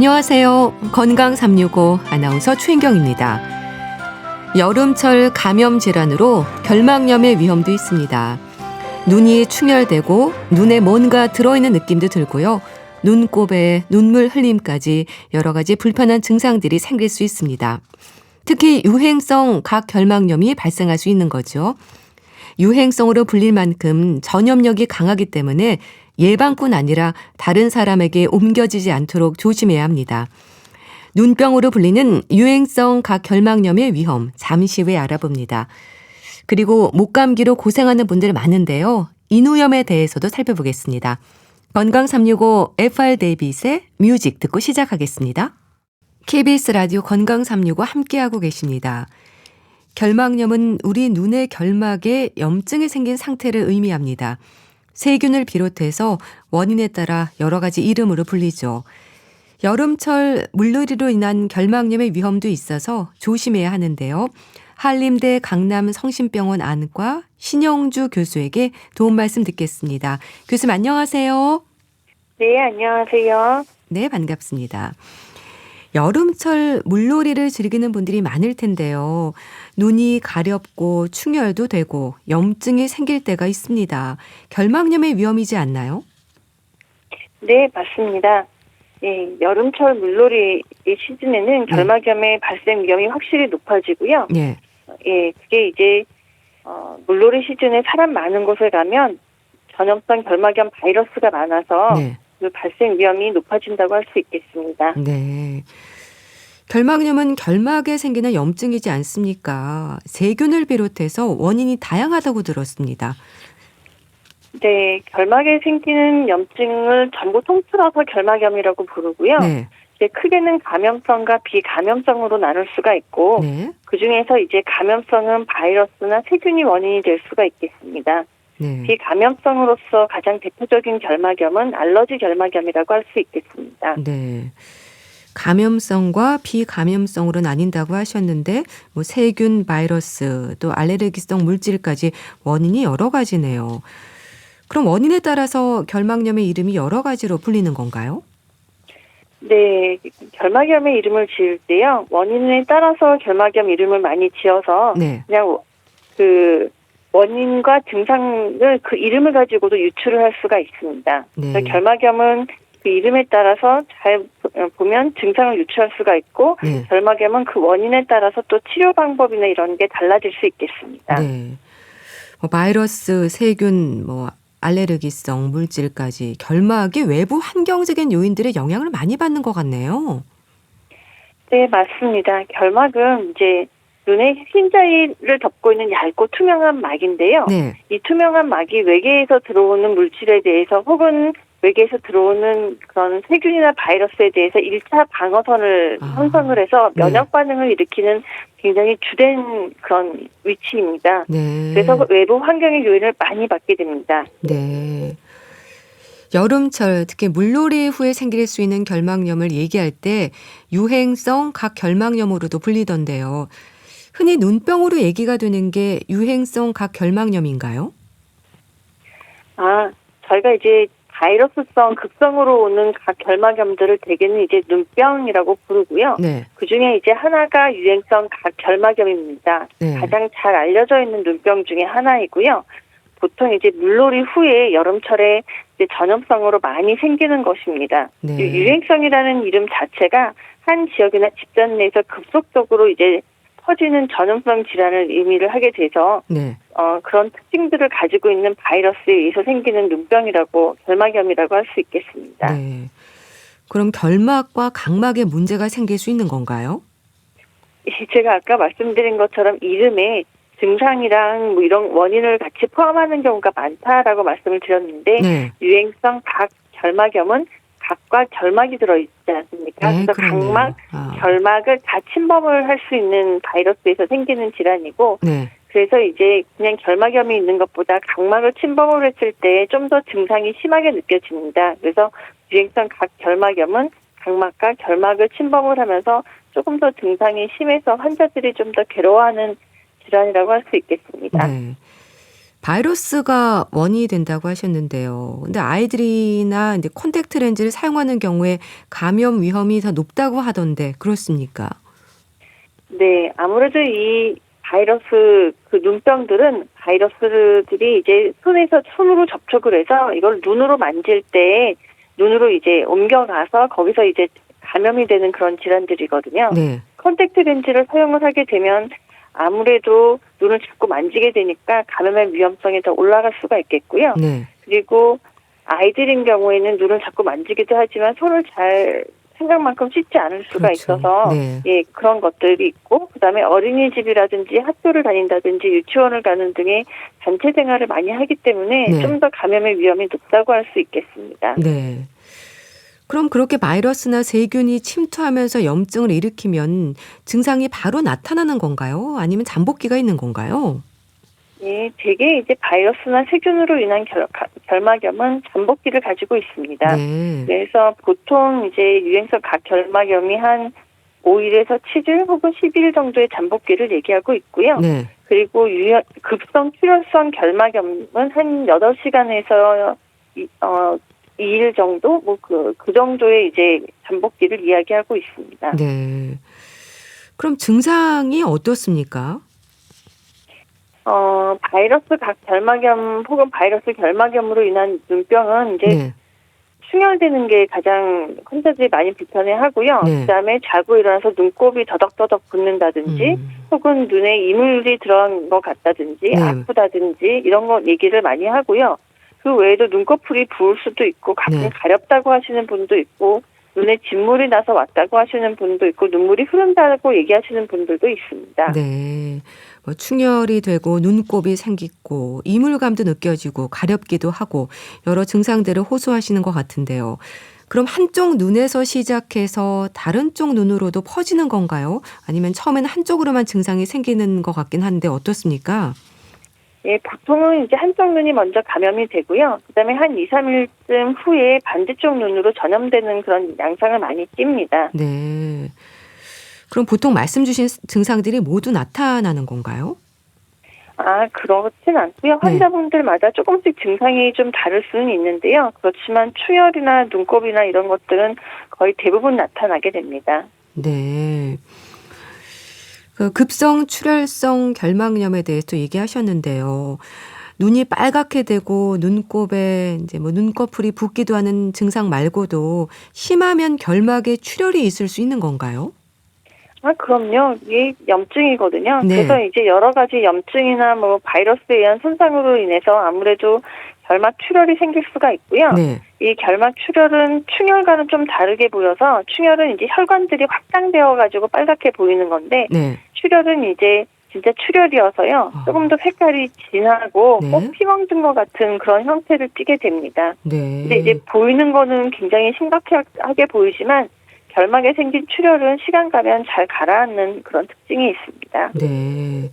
안녕하세요. 건강 365 아나운서 최인경입니다. 여름철 감염 질환으로 결막염의 위험도 있습니다. 눈이 충혈되고 눈에 뭔가 들어있는 느낌도 들고요. 눈곱에 눈물 흘림까지 여러 가지 불편한 증상들이 생길 수 있습니다. 특히 유행성 각결막염이 발생할 수 있는 거죠. 유행성으로 불릴 만큼 전염력이 강하기 때문에 예방뿐 아니라 다른 사람에게 옮겨지지 않도록 조심해야 합니다. 눈병으로 불리는 유행성 각결막염의 위험 잠시 후에 알아봅니다. 그리고 목감기로 고생하는 분들 많은데요. 인후염에 대해서도 살펴보겠습니다. 건강 365 FR 데이빗의 뮤직 듣고 시작하겠습니다. KBS 라디오 건강 365 함께하고 계십니다. 결막염은 우리 눈의 결막에 염증이 생긴 상태를 의미합니다. 세균을 비롯해서 원인에 따라 여러 가지 이름으로 불리죠. 여름철 물놀이로 인한 결막염의 위험도 있어서 조심해야 하는데요. 한림대 강남성심병원 안과 신영주 교수에게 도움 말씀 듣겠습니다. 교수님 안녕하세요. 네, 안녕하세요. 네, 반갑습니다. 여름철 물놀이를 즐기는 분들이 많을 텐데요. 눈이 가렵고 충혈도 되고 염증이 생길 때가 있습니다. 결막염의 위험이지 않나요? 네, 맞습니다. 예, 여름철 물놀이 시즌에는 결막염의 발생 위험이 확실히 높아지고요. 네. 예, 그게 이제 물놀이 시즌에 사람 많은 곳에 가면 전염성 결막염 바이러스가 많아서 네. 그 발생 위험이 높아진다고 할 수 있겠습니다. 네. 결막염은 결막에 생기는 염증이지 않습니까? 세균을 비롯해서 원인이 다양하다고 들었습니다. 네, 결막에 생기는 염증을 전부 통틀어서 결막염이라고 부르고요. 네. 이제 크게는 감염성과 비감염성으로 나눌 수가 있고, 네. 그중에서 이제 감염성은 바이러스나 세균이 원인이 될 수가 있겠습니다. 네. 비감염성으로서 가장 대표적인 결막염은 알러지 결막염이라고 할 수 있겠습니다. 네. 감염성과 비감염성으로 나뉜다고 하셨는데 뭐 세균, 바이러스, 또 알레르기성 물질까지 원인이 여러 가지네요. 그럼 원인에 따라서 결막염의 이름이 여러 가지로 불리는 건가요? 네, 결막염의 이름을 지을 때요. 원인에 따라서 결막염 이름을 많이 지어서 네. 그냥 그 원인과 증상을 그 이름을 가지고도 유추를 할 수가 있습니다. 네. 그래서 결막염은 그 이름에 따라서 잘 보면 증상을 유추할 수가 있고, 네. 결막염은 그 원인에 따라서 또 치료 방법이나 이런 게 달라질 수 있겠습니다. 네. 뭐 바이러스, 세균, 뭐 알레르기성 물질까지 결막이 외부 환경적인 요인들의 영향을 많이 받는 것 같네요. 네, 맞습니다. 결막은 이제 눈의 흰자위를 덮고 있는 얇고 투명한 막인데요. 네. 이 투명한 막이 외계에서 들어오는 물질에 대해서 혹은 외계에서 들어오는 그런 세균이나 바이러스에 대해서 1차 방어선을 형성을 해서 면역 반응을 일으키는 굉장히 주된 그런 위치입니다. 네. 그래서 외부 환경의 요인을 많이 받게 됩니다. 네. 여름철 특히 물놀이 후에 생길 수 있는 결막염을 얘기할 때 유행성 각결막염으로도 불리던데요. 흔히 눈병으로 얘기가 되는 게 유행성 각결막염인가요? 저희가 이제 바이러스성 극성으로 오는 각결막염들을 대개는 이제 눈병이라고 부르고요. 네. 그중에 이제 하나가 유행성 각결막염입니다. 네. 가장 잘 알려져 있는 눈병 중에 하나이고요. 보통 이제 물놀이 후에 여름철에 이제 전염성으로 많이 생기는 것입니다. 네. 유행성이라는 이름 자체가 한 지역이나 집단 내에서 급속도로 이제 퍼지는 전염성 질환을 의미를 하게 돼서 네. 그런 특징들을 가지고 있는 바이러스에 의해서 생기는 눈병이라고 결막염이라고 할 수 있겠습니다. 네. 그럼 결막과 각막에 문제가 생길 수 있는 건가요? 제가 아까 말씀드린 것처럼 이름에 증상이랑 뭐 이런 원인을 같이 포함하는 경우가 많다라고 말씀을 드렸는데 네. 유행성 각결막염은 각과 결막이 들어있지 않습니까? 네, 그래서 그러네요. 각막, 결막을 다 침범을 할 수 있는 바이러스에서 생기는 질환이고 네. 그래서 이제 그냥 결막염이 있는 것보다 각막을 침범을 했을 때 좀 더 증상이 심하게 느껴집니다. 그래서 유행성 각결막염은 각막과 결막을 침범을 하면서 조금 더 증상이 심해서 환자들이 좀 더 괴로워하는 질환이라고 할 수 있겠습니다. 네. 바이러스가 원인이 된다고 하셨는데요. 근데 아이들이나 이제 콘택트 렌즈를 사용하는 경우에 감염 위험이 더 높다고 하던데 그렇습니까? 네, 아무래도 이 바이러스 그 눈병들은 바이러스들이 이제 손으로 접촉을 해서 이걸 눈으로 만질 때 눈으로 이제 옮겨가서 거기서 이제 감염이 되는 그런 질환들이거든요. 네. 컨택트 렌즈를 사용을 하게 되면 아무래도 눈을 자꾸 만지게 되니까 감염의 위험성이 더 올라갈 수가 있겠고요. 네. 그리고 아이들인 경우에는 눈을 자꾸 만지기도 하지만 손을 잘 생각만큼 씻지 않을 수가 그렇죠. 있어서 네. 예, 그런 것들이 있고 그다음에 어린이집이라든지 학교를 다닌다든지 유치원을 가는 등의 단체 생활을 많이 하기 때문에 네. 좀 더 감염의 위험이 높다고 할 수 있겠습니다. 네. 그럼 그렇게 바이러스나 세균이 침투하면서 염증을 일으키면 증상이 바로 나타나는 건가요? 아니면 잠복기가 있는 건가요? 예, 대개 이제 바이러스나 세균으로 인한 결막염은 잠복기를 가지고 있습니다. 네. 그래서 보통 이제 유행성 각결막염이 한 5일에서 7일 혹은 10일 정도의 잠복기를 얘기하고 있고요. 네. 그리고 급성 출혈성 결막염은 한 8시간에서 2일 정도 그 정도의 이제 잠복기를 이야기하고 있습니다. 네. 그럼 증상이 어떻습니까? 바이러스 각결막염 혹은 바이러스 결막염으로 인한 눈병은 이제 네. 충혈되는 게 가장 환자들이 많이 불편해하고요. 네. 그다음에 자고 일어나서 눈곱이 더덕더덕 붓는다든지 혹은 눈에 이물이 들어간 것 같다든지 네. 아프다든지 이런 거 얘기를 많이 하고요. 그 외에도 눈꺼풀이 부을 수도 있고 가끔 네. 가렵다고 하시는 분도 있고 눈에 진물이 나서 왔다고 하시는 분도 있고 눈물이 흐른다고 얘기하시는 분들도 있습니다. 네. 뭐 충혈이 되고 눈곱이 생기고 이물감도 느껴지고 가렵기도 하고 여러 증상들을 호소하시는 것 같은데요. 그럼 한쪽 눈에서 시작해서 다른 쪽 눈으로도 퍼지는 건가요? 아니면 처음에는 한쪽으로만 증상이 생기는 것 같긴 한데 어떻습니까? 예, 보통은 이제 한쪽 눈이 먼저 감염이 되고요. 그다음에 한 2, 3일쯤 후에 반대쪽 눈으로 전염되는 그런 양상을 많이 띱니다. 네. 그럼 보통 말씀 주신 증상들이 모두 나타나는 건가요? 그렇진 않고요. 네. 환자분들마다 조금씩 증상이 좀 다를 수는 있는데요. 그렇지만 충혈이나 눈곱이나 이런 것들은 거의 대부분 나타나게 됩니다. 네. 그 급성 출혈성 결막염에 대해서 얘기하셨는데요. 눈이 빨갛게 되고 눈곱에 이제 뭐 눈꺼풀이 붓기도 하는 증상 말고도 심하면 결막에 출혈이 있을 수 있는 건가요? 그럼요. 이게 염증이거든요. 네. 그래서 이제 여러 가지 염증이나 뭐 바이러스에 의한 손상으로 인해서 아무래도 결막 출혈이 생길 수가 있고요. 네. 이 결막 출혈은 충혈과는 좀 다르게 보여서 충혈은 이제 혈관들이 확장되어 가지고 빨갛게 보이는 건데 네. 출혈은 이제 진짜 출혈이어서요. 조금 더 색깔이 진하고 네. 꼭 피멍든 것 같은 그런 형태를 띠게 됩니다. 네. 근데 이제 보이는 거는 굉장히 심각하게 보이지만 결막에 생긴 출혈은 시간 가면 잘 가라앉는 그런 특징이 있습니다. 네.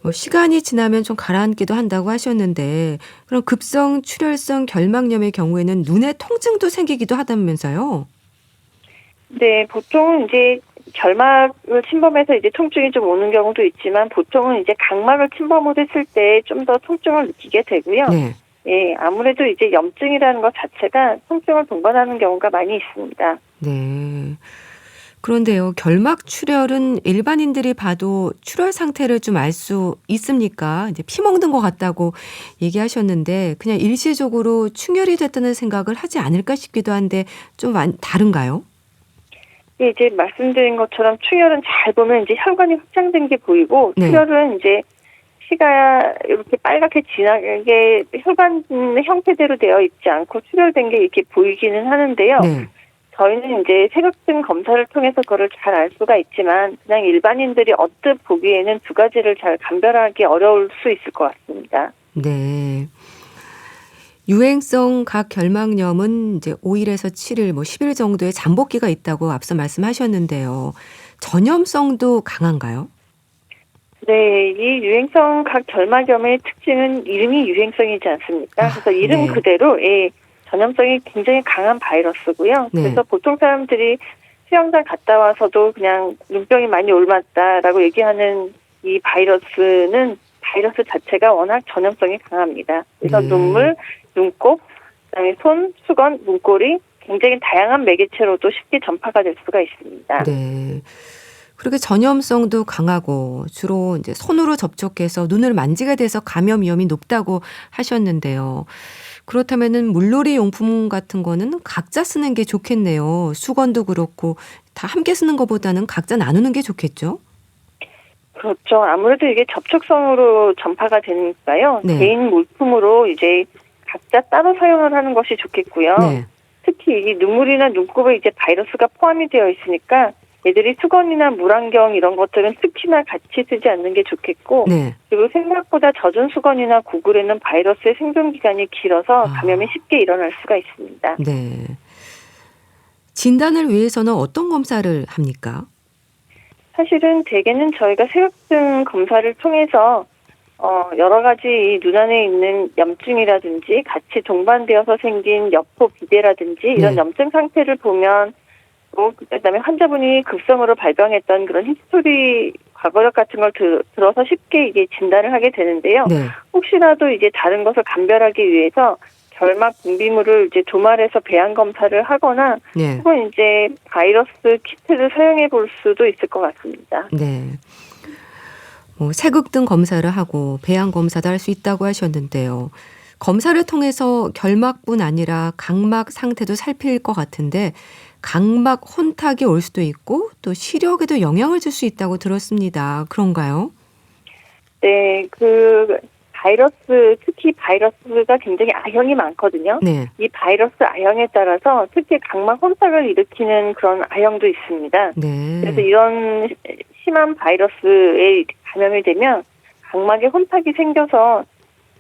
뭐 시간이 지나면 좀 가라앉기도 한다고 하셨는데 그럼 급성 출혈성 결막염의 경우에는 눈에 통증도 생기기도 하다면서요? 네, 보통은 이제 결막을 침범해서 이제 통증이 좀 오는 경우도 있지만 보통은 이제 각막을 침범을 했을 때 좀 더 통증을 느끼게 되고요. 네. 예, 아무래도 이제 염증이라는 것 자체가 통증을 동반하는 경우가 많이 있습니다. 네. 그런데요, 결막 출혈은 일반인들이 봐도 출혈 상태를 좀 알 수 있습니까? 이제 피 먹는 것 같다고 얘기하셨는데 그냥 일시적으로 충혈이 됐다는 생각을 하지 않을까 싶기도 한데 좀 다른가요? 예, 이제 말씀드린 것처럼 충혈은 잘 보면 이제 혈관이 확장된 게 보이고 네. 출혈은 이제 피가 이렇게 빨갛게 진하게 혈관 형태대로 되어 있지 않고 출혈된 게 이렇게 보이기는 하는데요. 네. 저희는 이제 색역증 검사를 통해서 그걸 잘 알 수가 있지만 그냥 일반인들이 언뜻 보기에는 두 가지를 잘 감별하기 어려울 수 있을 것 같습니다. 네. 유행성 각결막염은 이제 5일에서 7일, 뭐 10일 정도의 잠복기가 있다고 앞서 말씀하셨는데요. 전염성도 강한가요? 네, 이 유행성 각결막염의 특징은 이름이 유행성이지 않습니까? 그래서 이름 네. 그대로 전염성이 굉장히 강한 바이러스고요. 네. 그래서 보통 사람들이 수영장 갔다 와서도 그냥 눈병이 많이 옮았다라고 얘기하는 이 바이러스는 바이러스 자체가 워낙 전염성이 강합니다. 그래서 네. 눈물, 눈곱, 그다음에 손, 수건, 문고리 굉장히 다양한 매개체로도 쉽게 전파가 될 수가 있습니다. 네. 그렇게 전염성도 강하고 주로 이제 손으로 접촉해서 눈을 만지게 돼서 감염 위험이 높다고 하셨는데요. 그렇다면은 물놀이 용품 같은 거는 각자 쓰는 게 좋겠네요. 수건도 그렇고 다 함께 쓰는 것보다는 각자 나누는 게 좋겠죠? 그렇죠. 아무래도 이게 접촉성으로 전파가 되니까요. 네. 개인 물품으로 이제 각자 따로 사용을 하는 것이 좋겠고요. 네. 특히 이 눈물이나 눈곱에 이제 바이러스가 포함이 되어 있으니까 애들이 수건이나 물안경 이런 것들은 특히나 같이 쓰지 않는 게 좋겠고 네. 그리고 생각보다 젖은 수건이나 고글에는 바이러스의 생존 기간이 길어서 감염이 쉽게 일어날 수가 있습니다. 네. 진단을 위해서는 어떤 검사를 합니까? 사실은 대개는 저희가 세균 검사를 통해서 여러 가지 이 눈 안에 있는 염증이라든지 같이 동반되어서 생긴 여포 비대라든지 이런 네. 염증 상태를 보면 그다음에 환자분이 급성으로 발병했던 그런 히스토리 과거력 같은 걸 들어서 쉽게 이게 진단을 하게 되는데요. 네. 혹시라도 이제 다른 것을 감별하기 위해서 결막 분비물을 이제 조말해서 배양 검사를 하거나 네. 혹은 이제 바이러스 키트를 사용해 볼 수도 있을 것 같습니다. 네. 뭐 세극등 검사를 하고 배양 검사도 할 수 있다고 하셨는데요. 검사를 통해서 결막뿐 아니라 각막 상태도 살필 것 같은데 각막 혼탁이 올 수도 있고 또 시력에도 영향을 줄 수 있다고 들었습니다. 그런가요? 네, 특히 바이러스가 굉장히 아형이 많거든요. 네. 이 바이러스 아형에 따라서 특히 각막 혼탁을 일으키는 그런 아형도 있습니다. 네. 그래서 이런 심한 바이러스에 감염이 되면 각막에 혼탁이 생겨서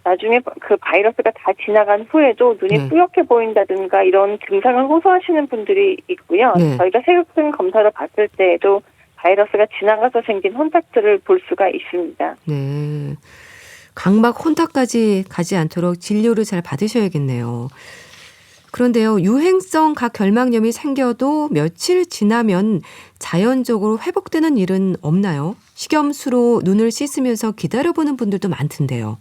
나중에 그 바이러스가 다 지나간 후에도 눈이 네. 뿌옇게 보인다든가 이런 증상을 호소하시는 분들이 있고요. 네. 저희가 세균 검사를 봤을 때에도 바이러스가 지나가서 생긴 혼탁들을 볼 수가 있습니다. 네. 각막 혼탁까지 가지 않도록 진료를 잘 받으셔야겠네요. 그런데요, 유행성 각결막염이 생겨도 며칠 지나면 자연적으로 회복되는 일은 없나요? 식염수로 눈을 씻으면서 기다려보는 분들도 많던데요.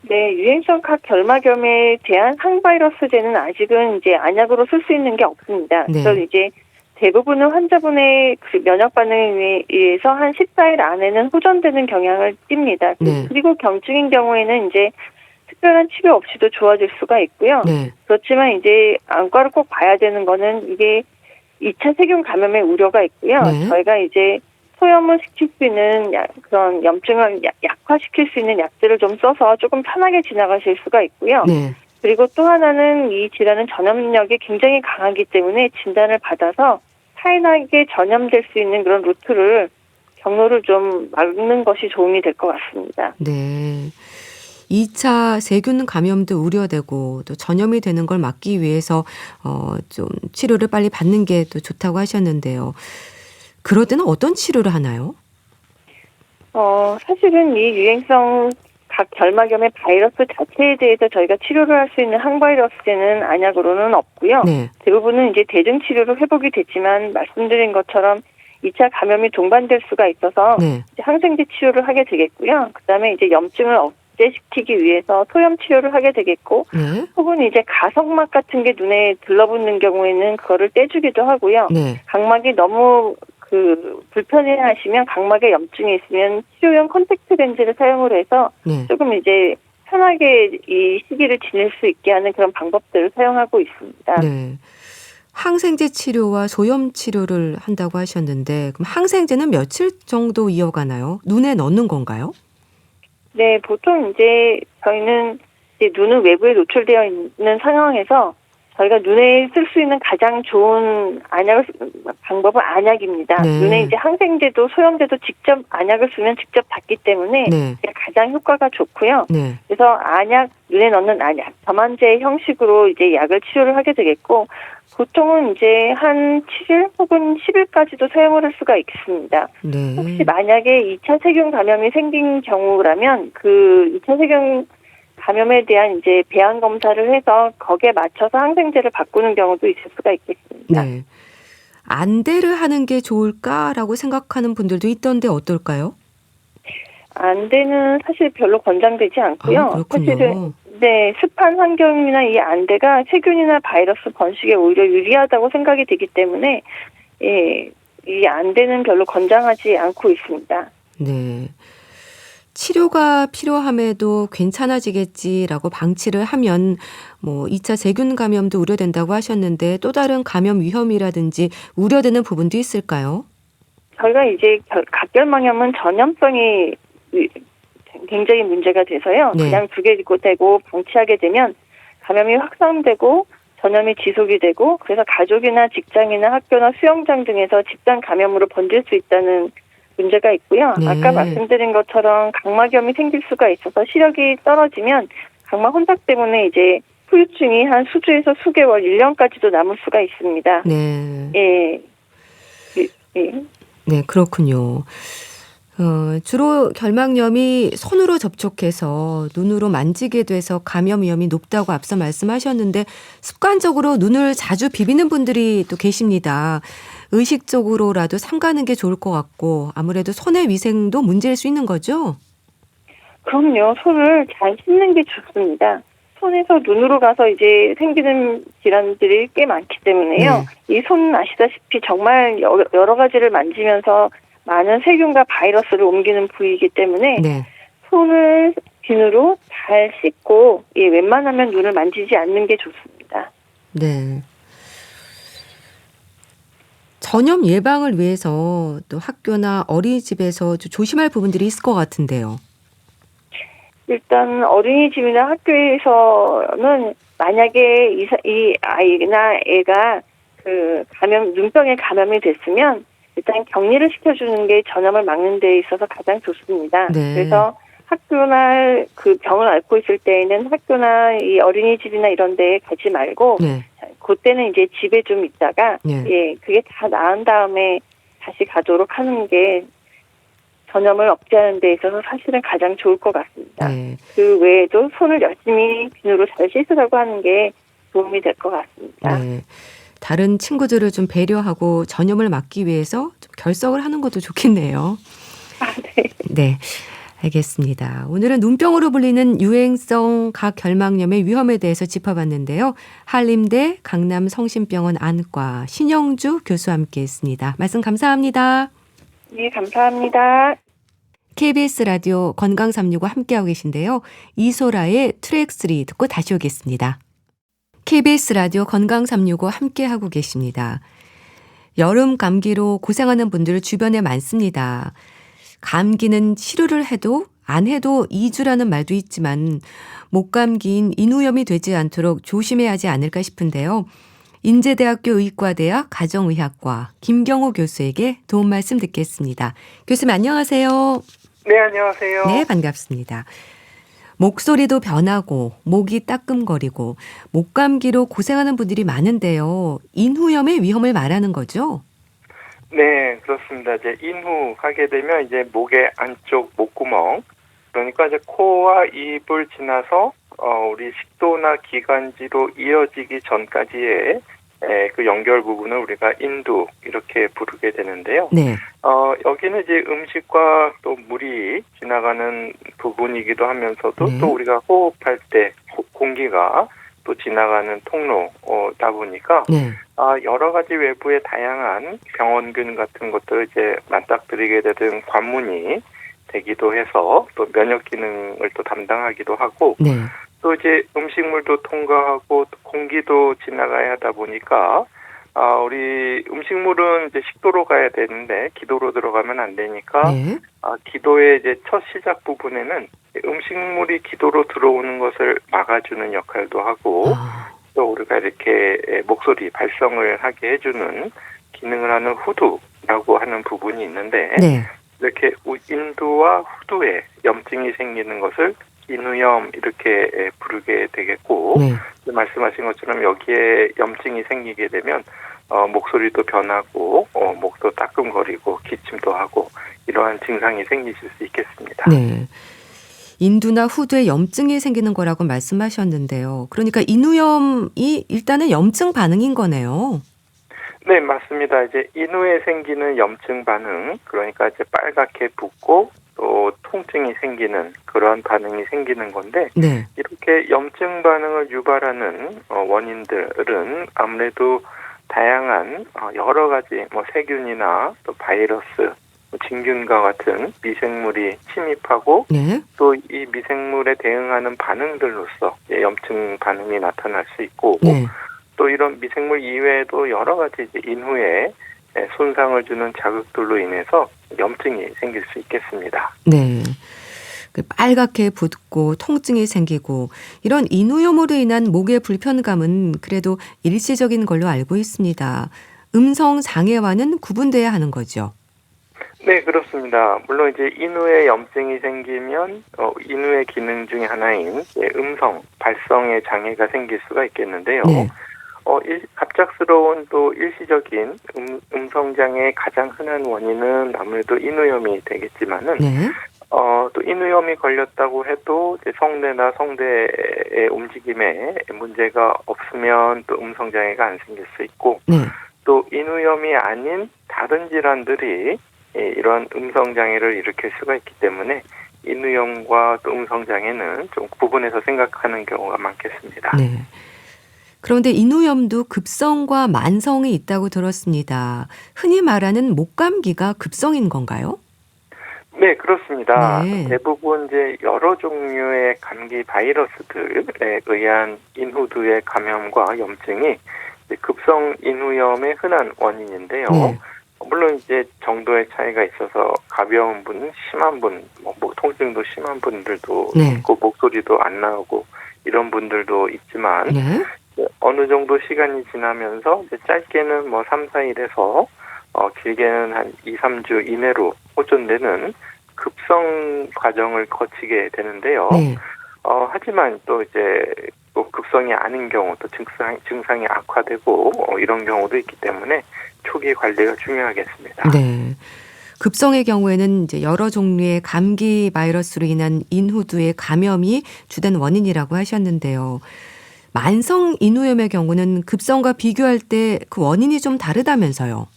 네, 유행성 각결막염에 대한 항바이러스제는 아직은 이제 안약으로 쓸 수 있는 게 없습니다. 네. 그래서 이제 대부분은 환자분의 그 면역 반응에 의해서 한 14일 안에는 호전되는 경향을 띱니다. 네. 그리고 경증인 경우에는 이제 특별한 치료 없이도 좋아질 수가 있고요. 네. 그렇지만 이제 안과를 꼭 봐야 되는 거는 이게 2차 세균 감염의 우려가 있고요. 네. 저희가 이제 소염을 시킬 수 있는 그런 염증을 약화시킬 수 있는 약들을 좀 써서 조금 편하게 지나가실 수가 있고요. 네. 그리고 또 하나는 이 질환은 전염력이 굉장히 강하기 때문에 진단을 받아서 사인하게 전염될 수 있는 그런 경로를 좀 막는 것이 도움이 될 것 같습니다. 네. 2차 세균 감염도 우려되고 또 전염이 되는 걸 막기 위해서 좀 치료를 빨리 받는 게 또 좋다고 하셨는데요. 그럴 때는 어떤 치료를 하나요? 사실은 이 유행성 각결막염의 바이러스 자체에 대해서 저희가 치료를 할 수 있는 항바이러스제는 안약으로는 없고요. 네. 대부분은 이제 대증치료로 회복이 됐지만 말씀드린 것처럼 2차 감염이 동반될 수가 있어서 네. 이제 항생제 치료를 하게 되겠고요. 그다음에 이제 염증을 억제시키기 위해서 소염 치료를 하게 되겠고 네. 혹은 이제 가석막 같은 게 눈에 들러붙는 경우에는 그거를 떼주기도 하고요. 네. 각막이 너무 불편해하시면 각막에 염증이 있으면 치료용 콘택트 렌즈를 사용을 해서 네. 조금 이제 편하게 이 시기를 지낼 수 있게 하는 그런 방법들을 사용하고 있습니다. 네. 항생제 치료와 소염 치료를 한다고 하셨는데 그럼 항생제는 며칠 정도 이어가나요? 눈에 넣는 건가요? 네, 보통 이제 저희는 이제 눈은 외부에 노출되어 있는 상황에서 저희가 눈에 쓸 수 있는 가장 좋은 방법은 안약입니다. 네. 눈에 이제 항생제도 소염제도 직접 안약을 쓰면 직접 닿기 때문에 네. 가장 효과가 좋고요. 네. 그래서 눈에 넣는 안약, 점안제 형식으로 이제 약을 치료를 하게 되겠고, 보통은 이제 한 7일 혹은 10일까지도 사용을 할 수가 있습니다. 네. 혹시 만약에 2차 세균 감염이 생긴 경우라면 그 2차 세균 감염에 대한 이제 배양 검사를 해서 거기에 맞춰서 항생제를 바꾸는 경우도 있을 수가 있겠습니다. 네. 안대를 하는 게 좋을까라고 생각하는 분들도 있던데 어떨까요? 안대는 사실 별로 권장되지 않고요. 사실은 그렇군요. 네, 습한 환경이나 이 안대가 세균이나 바이러스 번식에 오히려 유리하다고 생각이 되기 때문에 예, 이 안대는 별로 권장하지 않고 있습니다. 네. 치료가 필요함에도 괜찮아지겠지라고 방치를 하면 뭐 2차 세균 감염도 우려된다고 하셨는데 또 다른 감염 위험이라든지 우려되는 부분도 있을까요? 저희가 이제 각결막염은 전염성이 굉장히 문제가 돼서요. 네. 그냥 두개 되고 방치하게 되면 감염이 확산되고 전염이 지속이 되고 그래서 가족이나 직장이나 학교나 수영장 등에서 집단 감염으로 번질 수 있다는 문제가 있고요. 네. 아까 말씀드린 것처럼 각막염이 생길 수가 있어서 시력이 떨어지면 각막 혼탁 때문에 이제 후유증이 한 수주에서 수개월, 1년까지도 남을 수가 있습니다. 네. 예. 예. 네, 그렇군요. 주로 결막염이 손으로 접촉해서 눈으로 만지게 돼서 감염 위험이 높다고 앞서 말씀하셨는데 습관적으로 눈을 자주 비비는 분들이 또 계십니다. 의식적으로라도 삼가는 게 좋을 것 같고 아무래도 손의 위생도 문제일 수 있는 거죠? 그럼요. 손을 잘 씻는 게 좋습니다. 손에서 눈으로 가서 이제 생기는 질환들이 꽤 많기 때문에요. 이 손 아시다시피 정말 여러 가지를 만지면서 많은 세균과 바이러스를 옮기는 부위이기 때문에 네. 손을 비누로 잘 씻고 웬만하면 눈을 만지지 않는 게 좋습니다. 네. 전염 예방을 위해서 또 학교나 어린이집에서 좀 조심할 부분들이 있을 것 같은데요. 일단 어린이집이나 학교에서는 만약에 이 아이나 애가 그 눈병에 감염이 됐으면 일단 격리를 시켜주는 게 전염을 막는 데 있어서 가장 좋습니다. 네. 그래서 학교나 그 병을 앓고 있을 때에는 학교나 이 어린이집이나 이런 데에 가지 말고 네. 그때는 이제 집에 좀 있다가 네. 그게 다 나은 다음에 다시 가도록 하는 게 전염을 억제하는 데 있어서 사실은 가장 좋을 것 같습니다. 네. 그 외에도 손을 열심히 비누로 잘 씻으라고 하는 게 도움이 될 것 같습니다. 네. 다른 친구들을 좀 배려하고 전염을 막기 위해서 좀 결석을 하는 것도 좋겠네요. 네. 네. 알겠습니다. 오늘은 눈병으로 불리는 유행성 각결막염의 위험에 대해서 짚어봤는데요. 한림대 강남성심병원 안과 신영주 교수와 함께했습니다. 말씀 감사합니다. 네, 감사합니다. KBS 라디오 건강365 함께하고 계신데요. 이소라의 트랙3 듣고 다시 오겠습니다. KBS 라디오 건강365 함께하고 계십니다. 여름 감기로 고생하는 분들 주변에 많습니다. 감기는 치료를 해도 안 해도 2주라는 말도 있지만 목감기인 인후염이 되지 않도록 조심해야 하지 않을까 싶은데요. 인제대학교 의과대학 가정의학과 김경호 교수에게 도움 말씀 듣겠습니다. 교수님 안녕하세요. 네, 안녕하세요. 네, 반갑습니다. 목소리도 변하고 목이 따끔거리고 목감기로 고생하는 분들이 많은데요. 인후염의 위험을 말하는 거죠? 네, 그렇습니다. 이제 인후 하게 되면 이제 목의 안쪽 목구멍, 그러니까 이제 코와 입을 지나서 우리 식도나 기관지로 이어지기 전까지의 그 연결 부분을 우리가 인두 이렇게 부르게 되는데요. 네. 여기는 이제 음식과 또 물이 지나가는 부분이기도 하면서도 네. 또 우리가 호흡할 때 공기가 또 지나가는 통로다 보니까 네. 여러 가지 외부의 다양한 병원균 같은 것들을 이제 맞닥뜨리게 되는 관문이 되기도 해서 또 면역 기능을 또 담당하기도 하고 네. 또 이제 음식물도 통과하고 또 공기도 지나가야 하다 보니까 우리 음식물은 이제 식도로 가야 되는데 기도로 들어가면 안 되니까 네. 기도의 이제 첫 시작 부분에는 음식물이 기도로 들어오는 것을 막아주는 역할도 하고 또 우리가 이렇게 목소리 발성을 하게 해주는 기능을 하는 후두라고 하는 부분이 있는데 네. 이렇게 인두와 후두에 염증이 생기는 것을 인후염 이렇게 부르게 되겠고 네. 말씀하신 것처럼 여기에 염증이 생기게 되면 목소리도 변하고 목도 따끔거리고 기침도 하고 이러한 증상이 생기실 수 있겠습니다. 네. 인두나 후두에 염증이 생기는 거라고 말씀하셨는데요. 그러니까 인후염이 일단은 염증 반응인 거네요. 네, 맞습니다. 이제 인후에 생기는 염증 반응, 그러니까 이제 빨갛게 붓고 또 통증이 생기는 그런 반응이 생기는 건데, 네. 이렇게 염증 반응을 유발하는 원인들은 아무래도 다양한 여러 가지 뭐 세균이나 또 바이러스, 뭐 진균과 같은 미생물이 침입하고 네. 또 이 미생물에 대응하는 반응들로서 이제 염증 반응이 나타날 수 있고, 네. 또 이런 미생물 이외에도 여러 가지 이제 인후에 손상을 주는 자극들로 인해서 염증이 생길 수 있겠습니다. 네. 그 빨갛게 붓고 통증이 생기고 이런 인후염으로 인한 목의 불편감은 그래도 일시적인 걸로 알고 있습니다. 음성 장애와는 구분돼야 하는 거죠. 네, 그렇습니다. 물론 이제 인후에 염증이 생기면 인후의 기능 중에 하나인 음성, 발성에 장애가 생길 수가 있겠는데요. 네. 갑작스러운 또 일시적인 음성 장애의 가장 흔한 원인은 아무래도 인후염이 되겠지만은 네. 또 인후염이 걸렸다고 해도 이제 성대나 성대의 움직임에 문제가 없으면 또 음성 장애가 안 생길 수 있고, 네. 또 인후염이 아닌 다른 질환들이 이런 음성 장애를 일으킬 수가 있기 때문에 인후염과 또 음성 장애는 좀 구분해서 생각하는 경우가 많겠습니다. 네. 그런데 인후염도 급성과 만성이 있다고 들었습니다. 흔히 말하는 목감기가 급성인 건가요? 네, 그렇습니다. 네. 대부분 이제 여러 종류의 감기 바이러스들에 의한 인후두의 감염과 염증이 이제 급성 인후염의 흔한 원인인데요. 네. 물론 이제 정도의 차이가 있어서 가벼운 분, 심한 분, 뭐 통증도 심한 분들도 네. 있고 목소리도 안 나오고 이런 분들도 있지만 네. 어느 정도 시간이 지나면서 이제 짧게는 뭐 3, 4일에서 길게는 한 2, 3주 이내로 호전되는 급성 과정을 거치게 되는데요. 네. 하지만 또 이제 또 급성이 아닌 경우 또 증상이 악화되고 이런 경우도 있기 때문에 초기 관리가 중요하겠습니다. 네. 급성의 경우에는 이제 여러 종류의 감기 바이러스로 인한 인후두의 감염이 주된 원인이라고 하셨는데요. 만성 인후염의 경우는 급성과 비교할 때 그 원인이 좀 다르다면서요.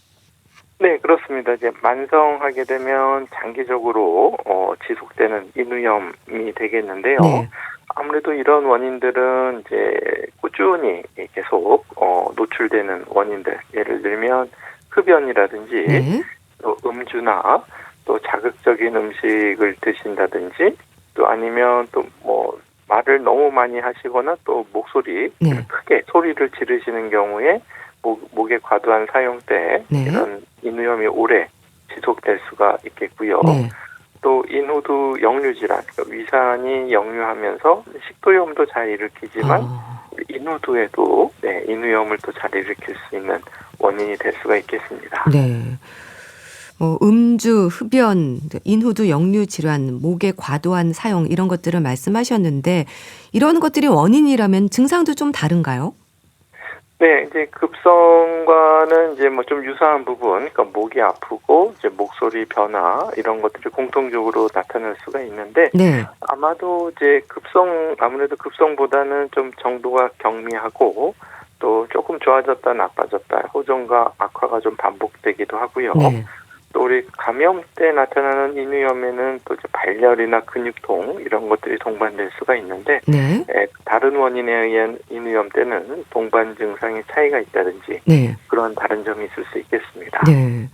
네, 그렇습니다. 이제 만성하게 되면 장기적으로 지속되는 인후염이 되겠는데요. 네. 아무래도 이런 원인들은 이제 꾸준히 계속 노출되는 원인들, 예를 들면 흡연이라든지 네. 또 음주나 또 자극적인 음식을 드신다든지 또 아니면 또 뭐 말을 너무 많이 하시거나 또 목소리 네. 크게 소리를 지르시는 경우에 목의 과도한 사용 때 네. 이런 인후염이 오래 지속될 수가 있겠고요. 네. 또 인후두 역류 질환, 그러니까 위산이 역류하면서 식도염도 잘 일으키지만 인후두에도 인후염을 또 잘 일으킬 수 있는 원인이 될 수가 있겠습니다. 네. 음주, 흡연, 인후두 역류 질환, 목의 과도한 사용 이런 것들을 말씀하셨는데 이런 것들이 원인이라면 증상도 좀 다른가요? 네, 이제 급성과는 이제 뭐 좀 유사한 부분, 그러니까 목이 아프고 이제 목소리 변화 이런 것들이 공통적으로 나타날 수가 있는데 네. 아마도 이제 아무래도 급성보다는 좀 정도가 경미하고 또 조금 좋아졌다 나빠졌다 호전과 악화가 좀 반복되기도 하고요. 네. 또 우리 감염 때 나타나는 인후염에는 또 이제 발열이나 근육통 이런 것들이 동반될 수가 있는데 네. 다른 원인에 의한 인후염 때는 동반 증상의 차이가 있다든지 네. 그런 다른 점이 있을 수 있겠습니다. 네.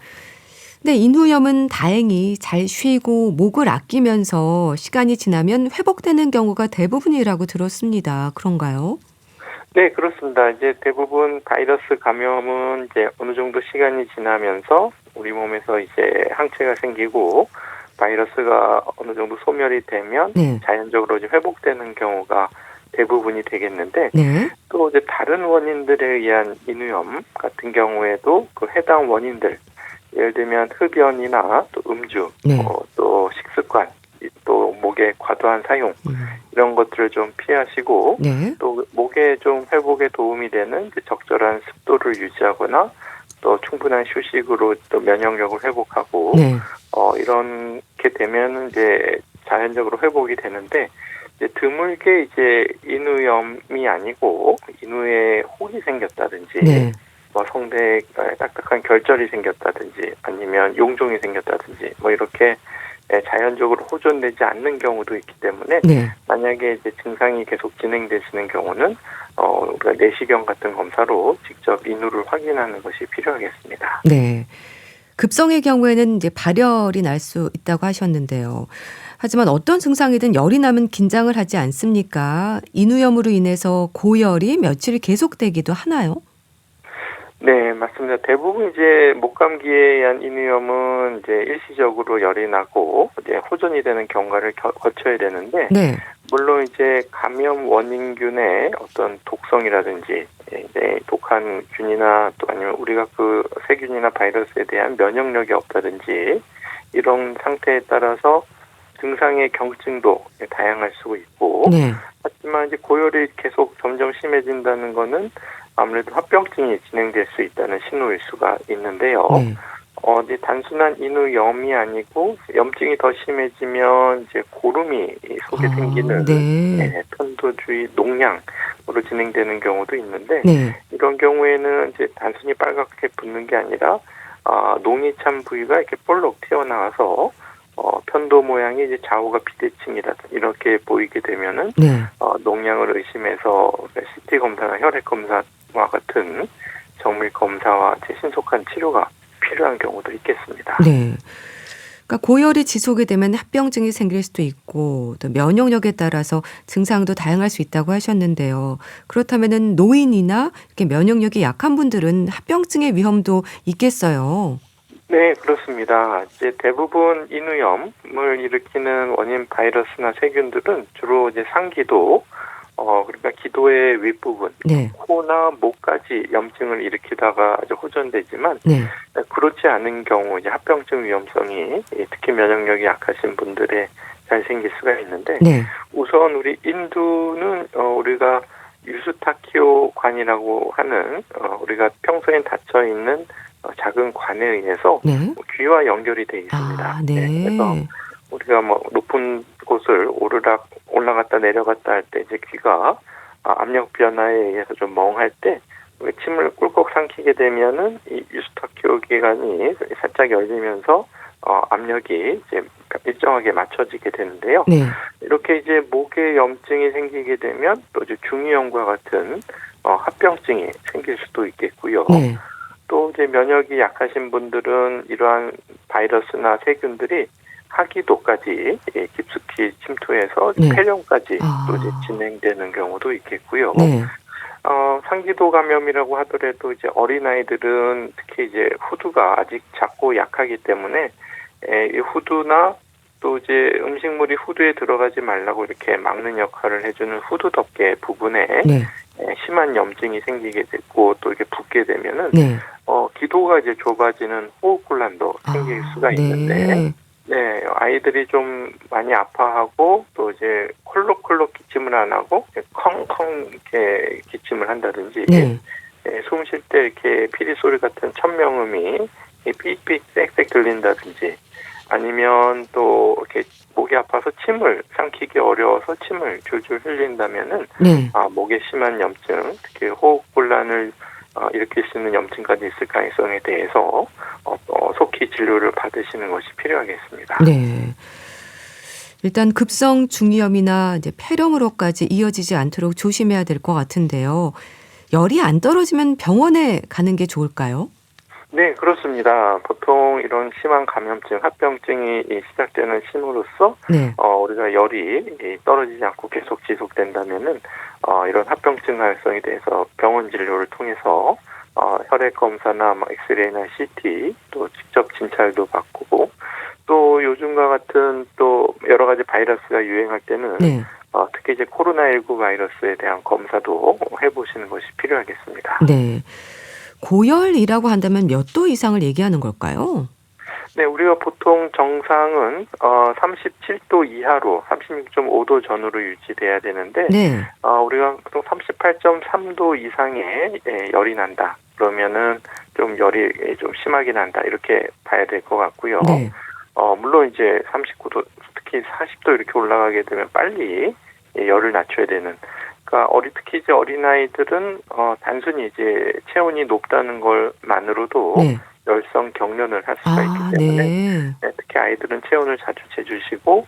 근데 인후염은 다행히 잘 쉬고 목을 아끼면서 시간이 지나면 회복되는 경우가 대부분이라고 들었습니다. 그런가요? 네, 그렇습니다. 이제 대부분 바이러스 감염은 이제 어느 정도 시간이 지나면서 우리 몸에서 이제 항체가 생기고 바이러스가 어느 정도 소멸이 되면 네. 자연적으로 이제 회복되는 경우가 대부분이 되겠는데 네. 또 이제 다른 원인들에 의한 인후염 같은 경우에도 그 해당 원인들 예를 들면 흡연이나 또 음주, 네. 또 식습관, 또 목의 과도한 사용 이런 것들을 좀 피하시고 네. 또 목에 좀 회복에 도움이 되는 적절한 습도를 유지하거나 또 충분한 휴식으로 또 면역력을 회복하고 네. 이렇게 되면 이제 자연적으로 회복이 되는데 이제 드물게 이제 인후염이 아니고 인후에 혹이 생겼다든지 네. 뭐 성대에 딱딱한 결절이 생겼다든지 아니면 용종이 생겼다든지 뭐 이렇게 자연적으로 호전되지 않는 경우도 있기 때문에 네. 만약에 이제 증상이 계속 진행되시는 경우는 우리가 내시경 같은 검사로 직접 인후를 확인하는 것이 필요하겠습니다. 네. 급성의 경우에는 이제 발열이 날 수 있다고 하셨는데요. 하지만 어떤 증상이든 열이 나면 긴장을 하지 않습니까? 인후염으로 인해서 고열이 며칠 계속되기도 하나요? 네, 맞습니다. 대부분 이제 목감기에 의한 인후염은 이제 일시적으로 열이 나고 이제 호전이 되는 경과를 거쳐야 되는데, 네. 물론 이제 감염 원인균의 어떤 독성이라든지 이제 독한 균이나 또 아니면 우리가 그 세균이나 바이러스에 대한 면역력이 없다든지 이런 상태에 따라서 증상의 경증도 다양할 수 있고, 네. 하지만 이제 고열이 계속 점점 심해진다는 거는 아무래도 합병증이 진행될 수 있다는 신호일 수가 있는데요. 네. 이제 단순한 인후염이 아니고 염증이 더 심해지면 이제 고름이 속에 생기는 네. 편도주의 농양으로 진행되는 경우도 있는데 네. 이런 경우에는 이제 단순히 빨갛게 붓는 게 아니라 농이 찬 부위가 이렇게 볼록 튀어나와서 편도 모양이 이제 좌우가 비대칭이다 이렇게 보이게 되면은 네. 농양을 의심해서 CT 검사나 혈액 검사와 같은 정밀 검사와 신속한 치료가 필요한 경우도 있겠습니다. 네. 그러니까 고열이 지속이 되면 합병증이 생길 수도 있고 또 면역력에 따라서 증상도 다양할 수 있다고 하셨는데요. 그렇다면은 노인이나 이렇게 면역력이 약한 분들은 합병증의 위험도 있겠어요. 네, 그렇습니다. 이제 대부분 인후염을 일으키는 원인 바이러스나 세균들은 주로 이제 상기도, 그러니까 기도의 윗부분, 네. 코나 목까지 염증을 일으키다가 아주 호전되지만, 네. 그렇지 않은 경우 이제 합병증 위험성이 특히 면역력이 약하신 분들에 잘 생길 수가 있는데, 네. 우선 우리 인두는 우리가 유스타키오관이라고 하는 우리가 평소엔 닫혀 있는 작은 관에 의해서 네. 귀와 연결이 돼 있습니다. 아, 네. 그래서 우리가 뭐 높은 곳을 오르락 올라갔다 내려갔다 할 때 이제 귀가 압력 변화에 의해서 좀 멍할 때 침을 꿀꺽 삼키게 되면은 이 유스타키오 기관이 살짝 열리면서 압력이 이제 일정하게 맞춰지게 되는데요. 네. 이렇게 이제 목에 염증이 생기게 되면 또 이제 중이염과 같은 합병증이 생길 수도 있겠고요. 네. 또 이제 면역이 약하신 분들은 이러한 바이러스나 세균들이 하기도까지 깊숙이 침투해서 네. 폐렴까지 아. 또 이제 진행되는 경우도 있겠고요. 네. 상기도 감염이라고 하더라도 이제 어린아이들은 특히 이제 후두가 아직 작고 약하기 때문에 이 후두나 또 이제 음식물이 후두에 들어가지 말라고 이렇게 막는 역할을 해주는 후두 덮개 부분에 네. 심한 염증이 생기게 됐고 또 이렇게 붓게 되면은 네. 기도가 이제 좁아지는 호흡곤란도 생길 수가 있는데 네, 아이들이 좀 많이 아파하고 또 이제 콜록콜록 기침을 안 하고 컹컹 이렇게 기침을 한다든지 네. 숨 쉴 때 이렇게 피리 소리 같은 천명음이 삑삑 쌕쌕 들린다든지 아니면 또 이렇게 목이 아파서 침을 삼키기 어려워서 침을 줄줄 흘린다면은 네. 목에 심한 염증, 특히 호흡곤란을 일으킬 수 있는 염증까지 있을 가능성에 대해서 속히 진료를 받으시는 것이 필요하겠습니다. 네. 일단 급성 중이염이나 이제 폐렴으로까지 이어지지 않도록 조심해야 될 것 같은데요. 열이 안 떨어지면 병원에 가는 게 좋을까요? 네, 그렇습니다. 보통 이런 심한 감염증, 합병증이 시작되는 신호로서 네. 우리가 열이 떨어지지 않고 계속 지속된다면은 이런 합병증 가능성에 대해서 병원 진료를 통해서 혈액 검사나 엑스레이나 CT 또 직접 진찰도 받고 또 요즘과 같은 또 여러 가지 바이러스가 유행할 때는 네. 특히 이제 코로나19 바이러스에 대한 검사도 해보시는 것이 필요하겠습니다. 네. 고열이라고 한다면 몇 도 이상을 얘기하는 걸까요? 네, 우리가 보통 정상은 37도 이하로 36.5도 전후로 유지돼야 되는데 네. 우리가 보통 38.3도 이상의 열이 난다. 그러면은 좀 열이 좀 심하게 난다. 이렇게 봐야 될 것 같고요. 네. 물론 이제 39도 특히 40도 이렇게 올라가게 되면 빨리 열을 낮춰야 되는 그러니까 특히 이제 어린아이들은 단순히 이제 체온이 높다는 것만으로도 네. 열성 경련을 할 수가 있기 때문에 네. 특히 아이들은 체온을 자주 재주시고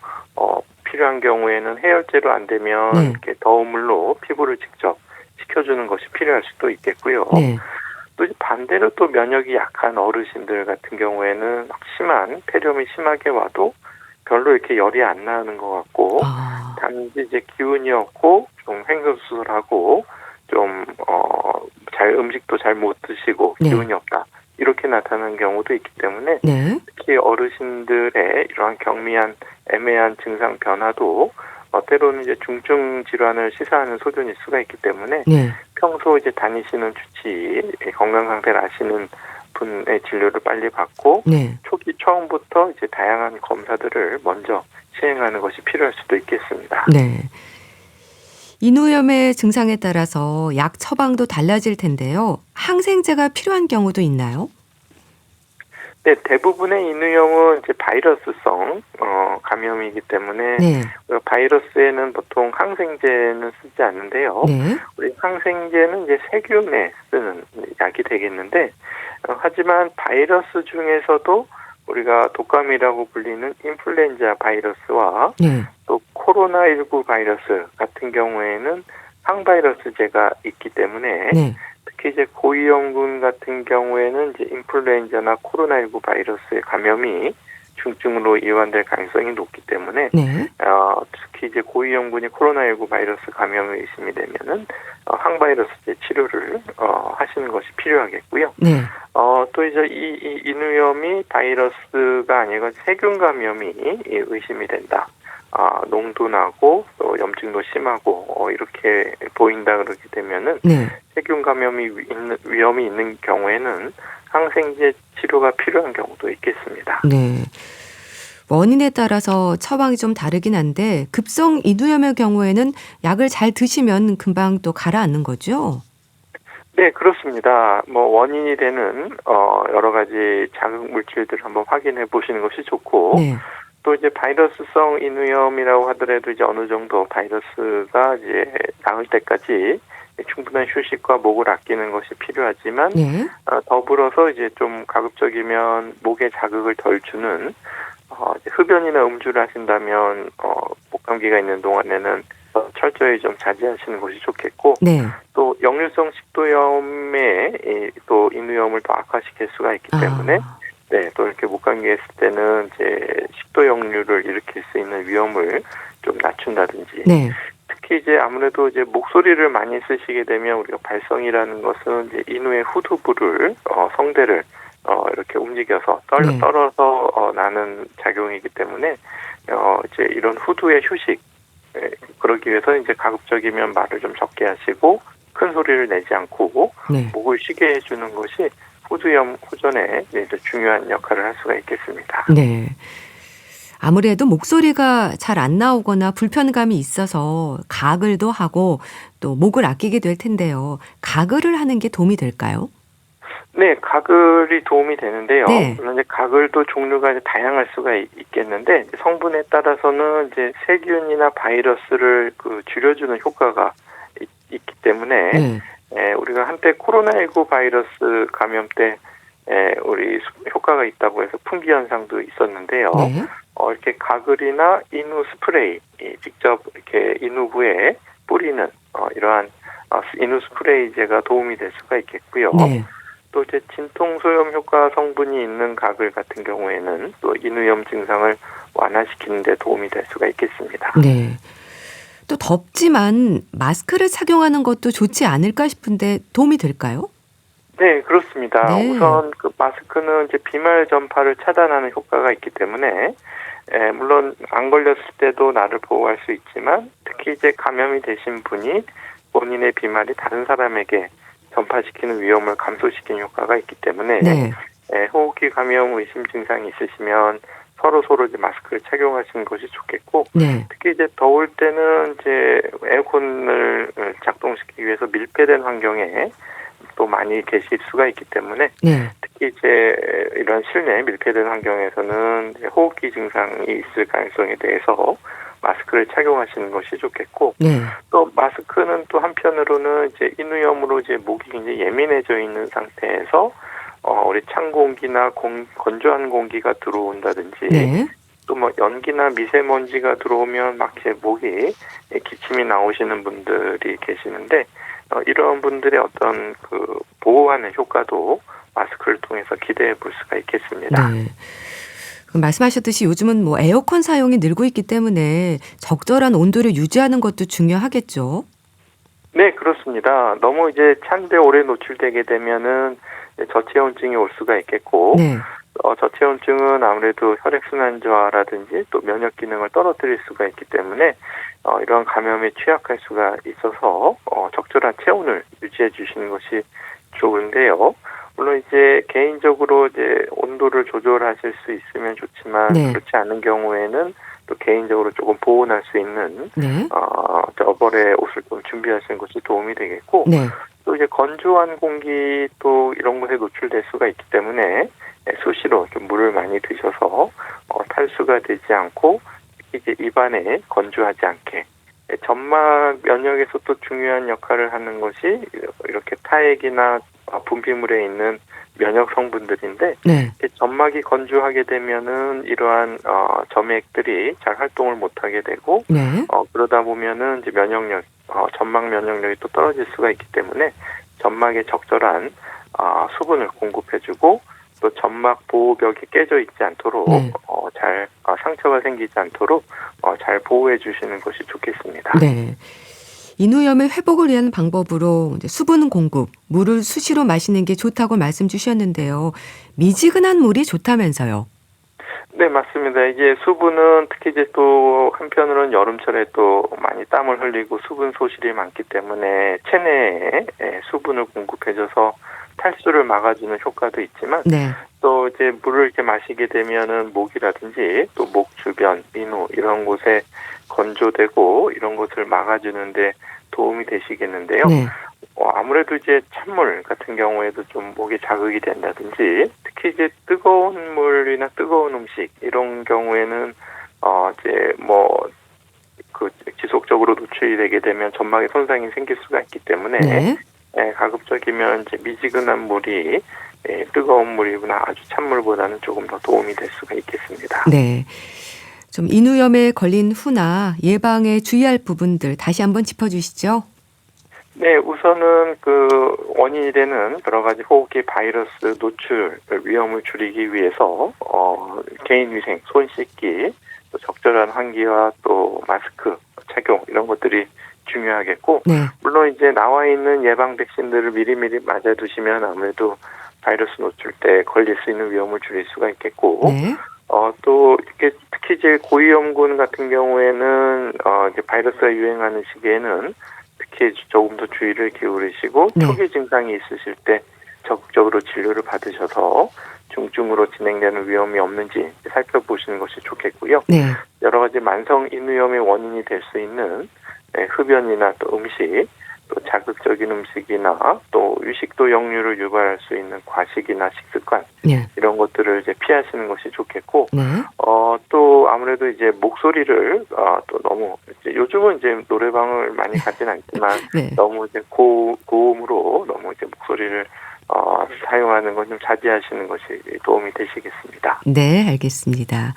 필요한 경우에는 해열제로 안 되면 네. 이렇게 더운 물로 피부를 직접 식혀주는 것이 필요할 수도 있겠고요. 네. 또 이제 반대로 또 면역이 약한 어르신들 같은 경우에는 심한 폐렴이 심하게 와도 별로 이렇게 열이 안 나는 것 같고 단지 이제 기운이 없고 좀 횡설수설하고 좀 잘 음식도 잘 못 드시고 네. 기운이 없다 이렇게 나타나는 경우도 있기 때문에 네. 특히 어르신들의 이러한 경미한 애매한 증상 변화도 때로는 이제 중증 질환을 시사하는 소견일 수가 있기 때문에 네. 평소 이제 다니시는 주치의 건강 상태를 아시는 분의 진료를 빨리 받고 네. 초기 처음부터 이제 다양한 검사들을 먼저 시행하는 것이 필요할 수도 있겠습니다. 네. 인후염의 증상에 따라서 약 처방도 달라질 텐데요. 항생제가 필요한 경우도 있나요? 네, 대부분의 인후염은 이제 바이러스성 감염이기 때문에 네. 바이러스에는 보통 항생제는 쓰지 않는데요. 네. 우리 항생제는 이제 세균에 쓰는 약이 되겠는데 하지만 바이러스 중에서도 우리가 독감이라고 불리는 인플루엔자 바이러스와 네. 또 코로나19 바이러스 같은 경우에는 항바이러스제가 있기 때문에 네. 특히 이제 고위험군 같은 경우에는 이제 인플루엔자나 코로나19 바이러스의 감염이 중증으로 이완될 가능성이 높기 때문에 네. 특히 이제 고위험군이 코로나19 바이러스 감염의 의심이 되면은 항바이러스제 치료를 하시는 것이 필요하겠고요. 네. 또 이제 이 인후염이 바이러스가 아니고 세균 감염이 의심이 된다. 농도 나고 또 염증도 심하고 이렇게 보인다 그러게 되면은 네. 세균 감염이 위험이 있는 경우에는 항생제 치료가 필요한 경우도 있겠습니다. 네. 원인에 따라서 처방이 좀 다르긴 한데 급성 인후염의 경우에는 약을 잘 드시면 금방 또 가라앉는 거죠? 네, 그렇습니다. 원인이 되는 여러 가지 자극 물질들을 한번 확인해 보시는 것이 좋고 네. 또 이제 바이러스성 인후염이라고 하더라도 이제 어느 정도 바이러스가 이제 나을 때까지 충분한 휴식과 목을 아끼는 것이 필요하지만 네. 더불어서 이제 좀 가급적이면 목에 자극을 덜 주는 이제 흡연이나 음주를 하신다면 목감기가 있는 동안에는 철저히 좀 자제하시는 것이 좋겠고 네. 또 역류성 식도염에 또 인후염을 더 악화시킬 수가 있기 때문에 네, 또 이렇게 목감기가 있을 때는 이제 식도 역류를 일으킬 수 있는 위험을 좀 낮춘다든지 네. 특히 이제 아무래도 이제 목소리를 많이 쓰시게 되면 우리가 발성이라는 것은 이제 인후의 후두부를 성대를 이렇게 움직여서 떨어서 나는 작용이기 때문에 이제 이런 후두의 휴식 그러기 위해서 이제 가급적이면 말을 좀 적게 하시고 큰 소리를 내지 않고 네. 목을 쉬게 해주는 것이 후두염 호전에 이제 중요한 역할을 할 수가 있겠습니다. 네. 아무래도 목소리가 잘 안 나오거나 불편감이 있어서 가글도 하고 또 목을 아끼게 될 텐데요. 가글을 하는 게 도움이 될까요? 네, 가글이 도움이 되는데요. 네. 물론 이제 가글도 종류가 이제 다양할 수가 있겠는데 성분에 따라서는 이제 세균이나 바이러스를 줄여주는 효과가 있기 때문에 네. 우리가 한때 코로나19 바이러스 감염 때 우리 효과가 있다고 해서 품귀 현상도 있었는데요. 네. 이렇게 가글이나 인후 스프레이 직접 이렇게 인후부에 뿌리는 이러한 인후 스프레이제가 도움이 될 수가 있겠고요. 네. 또 이제 진통소염 효과 성분이 있는 가글 같은 경우에는 또 인후염 증상을 완화시키는 데 도움이 될 수가 있겠습니다. 네. 또 덥지만 마스크를 착용하는 것도 좋지 않을까 싶은데 도움이 될까요? 네, 그렇습니다. 네. 우선 마스크는 이제 비말 전파를 차단하는 효과가 있기 때문에 물론 안 걸렸을 때도 나를 보호할 수 있지만 특히 이제 감염이 되신 분이 본인의 비말이 다른 사람에게 전파시키는 위험을 감소시키는 효과가 있기 때문에 네. 호흡기 감염 의심 증상이 있으시면 서로 이제 마스크를 착용하시는 것이 좋겠고 네. 특히 이제 더울 때는 이제 에어컨을 작동시키기 위해서 밀폐된 환경에 또 많이 계실 수가 있기 때문에 네. 특히 이제 이런 실내 밀폐된 환경에서는 호흡기 증상이 있을 가능성에 대해서 마스크를 착용하시는 것이 좋겠고, 네. 또 마스크는 또 한편으로는 이제 인후염으로 이제 목이 굉장히 예민해져 있는 상태에서 우리 찬 공기나 건조한 공기가 들어온다든지, 네. 또 뭐 연기나 미세먼지가 들어오면 막 제 목이 기침이 나오시는 분들이 계시는데, 이런 분들의 어떤 그 보호하는 효과도 마스크를 통해서 기대해 볼 수가 있겠습니다. 네. 말씀하셨듯이 요즘은 뭐 에어컨 사용이 늘고 있기 때문에 적절한 온도를 유지하는 것도 중요하겠죠. 네, 그렇습니다. 너무 이제 찬데 오래 노출되게 되면은 저체온증이 올 수가 있겠고, 네. 저체온증은 아무래도 혈액순환 저하라든지 또 면역 기능을 떨어뜨릴 수가 있기 때문에 이러한 감염에 취약할 수가 있어서 적절한 체온을 유지해 주시는 것이 좋은데요. 물론 이제 개인적으로 이제 온도를 조절하실 수 있으면 좋지만, 네. 그렇지 않은 경우에는 또 개인적으로 조금 보온할 수 있는 네. 저벌의 옷을 좀 준비하시는 것이 도움이 되겠고, 네. 또 이제 건조한 공기 또 이런 것에 노출될 수가 있기 때문에 수시로 좀 물을 많이 드셔서 탈수가 되지 않고 이제 입안에 건조하지 않게, 점막 면역에서 또 중요한 역할을 하는 것이 이렇게 타액이나 분비물에 있는 면역 성분들인데, 네. 점막이 건조하게 되면은 이러한 점액들이 잘 활동을 못하게 되고, 네. 그러다 보면은 이제 면역력, 점막 면역력이 또 떨어질 수가 있기 때문에 점막에 적절한 수분을 공급해주고, 또 점막 보호벽이 깨져 있지 않도록 네. 잘 상처가 생기지 않도록 잘 보호해 주시는 것이 좋겠습니다. 네. 인후염의 회복을 위한 방법으로 이제 수분 공급, 물을 수시로 마시는 게 좋다고 말씀 주셨는데요. 미지근한 물이 좋다면서요. 네, 맞습니다. 이제 수분은 특히 이제 또 한편으로는 여름철에 또 많이 땀을 흘리고 수분 소실이 많기 때문에 체내에 수분을 공급해줘서 탈수를 막아주는 효과도 있지만, 네. 또 이제 물을 이렇게 마시게 되면은 목이라든지 또 목 주변, 인후 이런 곳에 건조되고 이런 것을 막아주는데 도움이 되시겠는데요. 네. 아무래도 이제 찬물 같은 경우에도 좀 목에 자극이 된다든지, 특히 이제 뜨거운 물이나 뜨거운 음식 이런 경우에는 이제 뭐 그 지속적으로 노출이 되게 되면 점막에 손상이 생길 수가 있기 때문에, 네. 가급적이면 이제 미지근한 물이 뜨거운 물이거나 아주 찬물보다는 조금 더 도움이 될 수가 있겠습니다. 네. 좀 인후염에 걸린 후나 예방에 주의할 부분들 다시 한번 짚어주시죠. 네, 우선은 그 원인이 되는 여러 가지 호흡기 바이러스 노출 위험을 줄이기 위해서 개인 위생, 손 씻기, 또 적절한 환기와 또 마스크 착용 이런 것들이 중요하겠고, 네. 물론 이제 나와 있는 예방 백신들을 미리미리 맞아두시면 아무래도 바이러스 노출 때 걸릴 수 있는 위험을 줄일 수가 있겠고, 네. 또 이렇게 특히 이제 고위험군 같은 경우에는 이제 바이러스가 유행하는 시기에는 특히 조금 더 주의를 기울이시고, 네. 초기 증상이 있으실 때 적극적으로 진료를 받으셔서 중증으로 진행되는 위험이 없는지 살펴보시는 것이 좋겠고요. 네. 여러 가지 만성 인후염의 원인이 될 수 있는 흡연이나 또 음식, 또 자극적인 음식이나 또 유식도 역류를 유발할 수 있는 과식이나 식습관 네. 이런 것들을 이제 피하시는 것이 좋겠고, 네. 또 아무래도 이제 목소리를 또 너무 이제 요즘은 이제 노래방을 많이 가진 않지만 네. 너무 이제 고음으로 너무 이제 목소리를 사용하는 건 좀 자제하시는 것이 도움이 되시겠습니다. 네, 알겠습니다.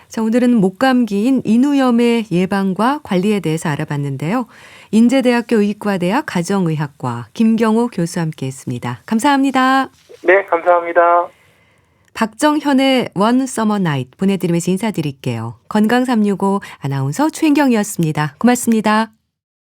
자, 오늘은 목감기인 인후염의 예방과 관리에 대해서 알아봤는데요. 인제대학교 의과대학 가정의학과 김경호 교수와 함께했습니다. 감사합니다. 네, 감사합니다. 박정현의 원 서머 나잇 보내드리면서 인사드릴게요. 건강365 아나운서 최인경이었습니다. 고맙습니다.